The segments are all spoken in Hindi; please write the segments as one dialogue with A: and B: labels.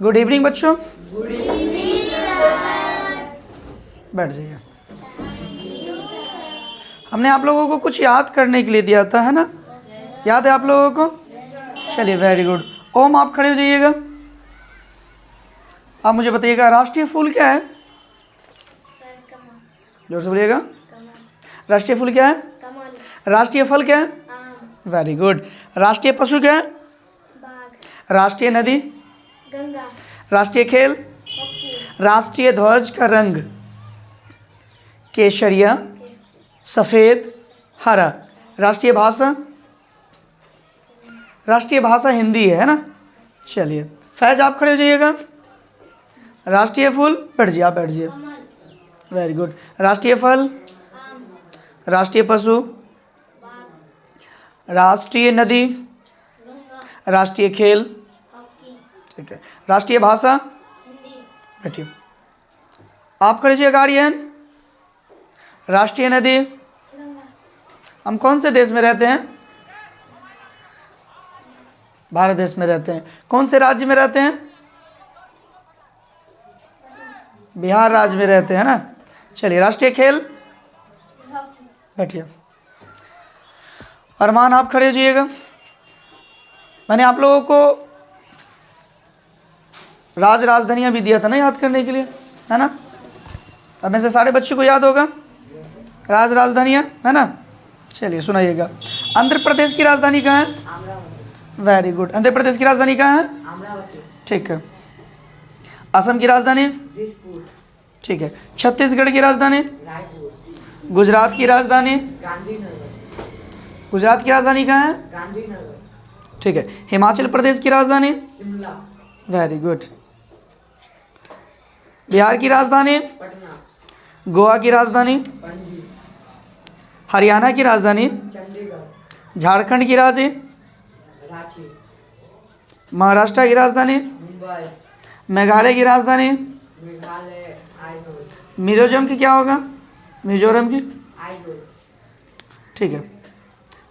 A: गुड इवनिंग बच्चों,
B: गुड इवनिंग सर।
A: बैठ जाइए। हमने आप लोगों को कुछ याद करने के लिए दिया था, है ना? याद है आप लोगों को? चलिए, वेरी गुड। ओम, आप खड़े हो जाइएगा। आप मुझे बताइएगा, राष्ट्रीय फूल क्या है? जोर से बोलिएगा। राष्ट्रीय फूल क्या है? राष्ट्रीय फल क्या है? Very good. राष्ट्रीय पशु क्या है?
B: बाघ।
A: राष्ट्रीय नदी?
B: गंगा।
A: राष्ट्रीय खेल?
B: हॉकी।
A: राष्ट्रीय ध्वज का रंग? केसरिया, सफ़ेद, हरा। राष्ट्रीय भाषा? राष्ट्रीय भाषा हिंदी है ना? चलिए, फैज आप खड़े हो जाइएगा। राष्ट्रीय फूल? बैठ जाइए, आप बैठ जाइए। Very good. राष्ट्रीय फल?
B: आम।
A: राष्ट्रीय पशु?
B: बाघ।
A: राष्ट्रीय नदी?
B: गंगा।
A: राष्ट्रीय खेल?
B: हॉकी।
A: ठीक है। राष्ट्रीय भाषा?
B: हिंदी।
A: बैठिए। आप खड़े जाइए गार्डियन। राष्ट्रीय नदी?
B: गंगा।
A: हम कौन से देश में रहते हैं? भारत देश में रहते हैं। कौन से राज्य में रहते हैं? बिहार राज्य में रहते हैं ना? चलिए, राष्ट्रीय खेल?
B: हॉकी।
A: बैठिए। अरमान, आप खड़े हो जाइएगा। मैंने आप लोगों को राजधानियाँ भी दिया था ना याद करने के लिए, है ना? अब में से सारे बच्चों को याद होगा राजधानियाँ, है ना? चलिए सुनाइएगा। आंध्र प्रदेश की राजधानी कहाँ है? Very good. आंध्र प्रदेश की राजधानी कहाँ है? ठीक है। असम की राजधानी? ठीक है। छत्तीसगढ़ की राजधानी? गुजरात की राजधानी? गुजरात की राजधानी कहाँ है? ठीक है। हिमाचल प्रदेश की राजधानी? Very good. बिहार की राजधानी? गोवा की राजधानी? हरियाणा की राजधानी? झारखंड की राजधानी? महाराष्ट्र की राजधानी? मेघालय की राजधानी? मिजोरम की क्या होगा? मिजोरम की? ठीक है।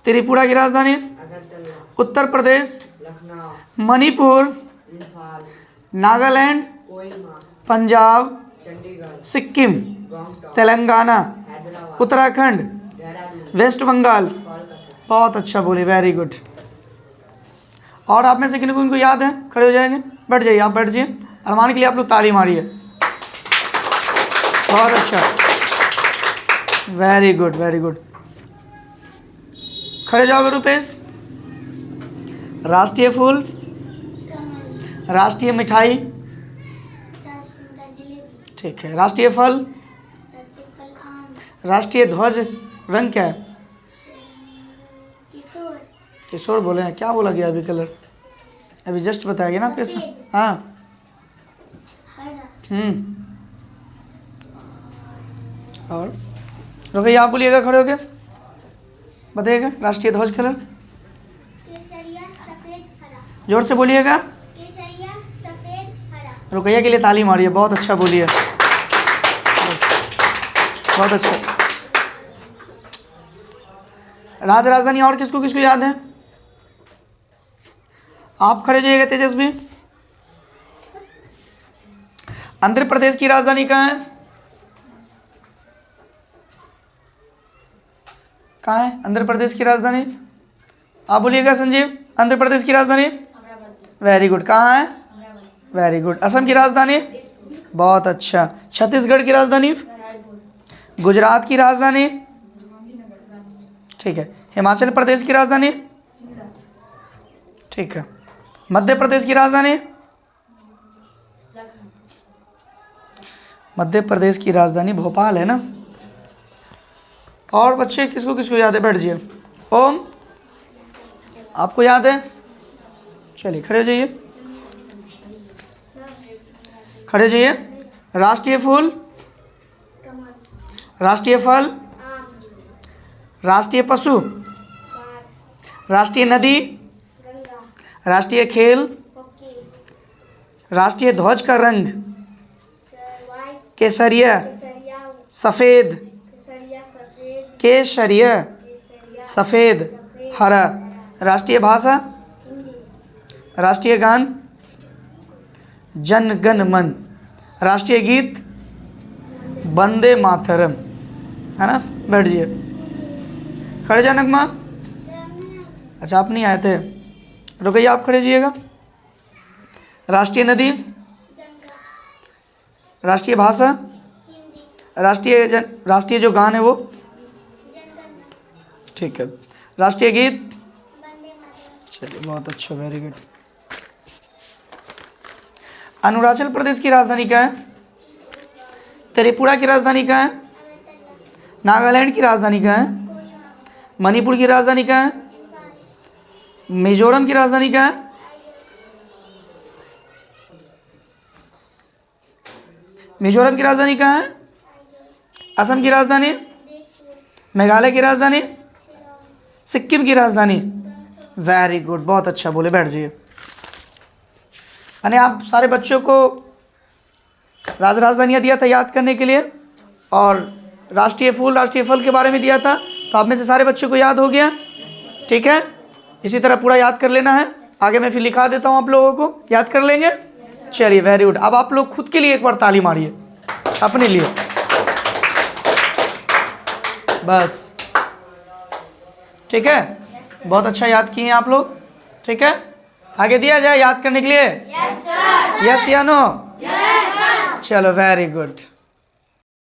A: त्रिपुरा की राजधानी? उत्तर प्रदेश? मणिपुर? नागालैंड? पंजाब? सिक्किम? तेलंगाना? उत्तराखंड? वेस्ट बंगाल? बहुत अच्छा बोले, वेरी गुड। और आप में से किन को याद है? खड़े हो जाएंगे, बैठ जाइए, आप बैठ जाइए। अरमान के लिए आप लोग ताली मारिए। बहुत अच्छा, वेरी गुड, वेरी गुड। खड़े जाओगे रुपेश। राष्ट्रीय फूल? राष्ट्रीय मिठाई? ठीक है। राष्ट्रीय फल? राष्ट्रीय ध्वज रंग क्या है? किशोर बोले हैं, क्या बोला गया अभी? कलर अभी जस्ट बताया गया ना आपके। हाँ, और रुकिए, आप बोलिएगा खड़े होके, बताइएगा राष्ट्रीय ध्वज कलर।
B: केसरिया, सफेद, हरा।
A: जोर से बोलिएगा।
B: केसरिया, सफेद, हरा।
A: रुकैया के लिए ताली मारिए, बहुत अच्छा बोलिए, बहुत अच्छा। राजधानी और किसको किसको याद है? आप खड़े जाइएगा तेजस्वी। आंध्र प्रदेश की राजधानी कहाँ है? कहाँ है आंध्र प्रदेश की राजधानी? आप बोलिएगा संजीव। आंध्र प्रदेश की राजधानी? Very good. कहाँ है? Very good. असम की राजधानी? बहुत अच्छा। छत्तीसगढ़ की राजधानी? गुजरात की राजधानी? ठीक है। हिमाचल प्रदेश की राजधानी? ठीक है। मध्य प्रदेश की राजधानी? मध्य प्रदेश की राजधानी भोपाल है ना? और बच्चे किसको किसको याद है? बैठ जाइए। ओम, आपको याद है? चलिए खड़े हो जाइए, खड़े हो जाइए। राष्ट्रीय फूल? राष्ट्रीय फल? राष्ट्रीय पशु? राष्ट्रीय नदी? राष्ट्रीय खेल? राष्ट्रीय ध्वज का रंग? केसरिया, सफ़ेद, केसरिया, सफ़ेद, हरा। राष्ट्रीय भाषा? राष्ट्रीय गान? जन गण मन। राष्ट्रीय गीत वंदे मातरम, है ना। बैठिए, खड़े जा नगमा। अच्छा आप नहीं आए थे, रुकइए आप खड़े जाइएगा। राष्ट्रीय नदी,
B: गंगा,
A: राष्ट्रीय भाषा,
B: हिंदी,
A: राष्ट्रीय जो गान है वो,
B: जनगणना,
A: ठीक है। राष्ट्रीय गीत,
B: वंदे मातरम,
A: चलिए बहुत अच्छा, वेरी गुड। अरुणाचल प्रदेश की राजधानी क्या है? त्रिपुरा की राजधानी क्या है?
B: अगरतला,
A: नागालैंड की राजधानी क्या है?
B: कोहिमा,
A: मणिपुर की राजधानी क्या है?
B: इम्फाल,
A: मिजोरम की राजधानी क्या है? मिजोरम की राजधानी क्या है? असम की राजधानी?
B: देशपुर,
A: मेघालय की राजधानी?
B: शिलोंग,
A: सिक्किम की राजधानी?
B: गंगटोक,
A: वेरी गुड, बहुत अच्छा बोले, बैठ जाइए। मैंने आप सारे बच्चों को राजधानियाँ दिया था याद करने के लिए, और राष्ट्रीय फूल राष्ट्रीय फल के बारे में दिया था, तो आप में से सारे बच्चों को याद हो गया, ठीक है। इसी तरह पूरा याद कर लेना है, आगे मैं फिर लिखा देता हूँ आप लोगों को, याद कर लेंगे। चलिए वेरी गुड। अब आप लोग खुद के लिए एक बार ताली मारिए, अपने लिए बस, ठीक है। बहुत अच्छा याद किए हैं आप लोग, ठीक है। आगे दिया जाए याद करने के लिए, यस या नो? चलो वेरी गुड।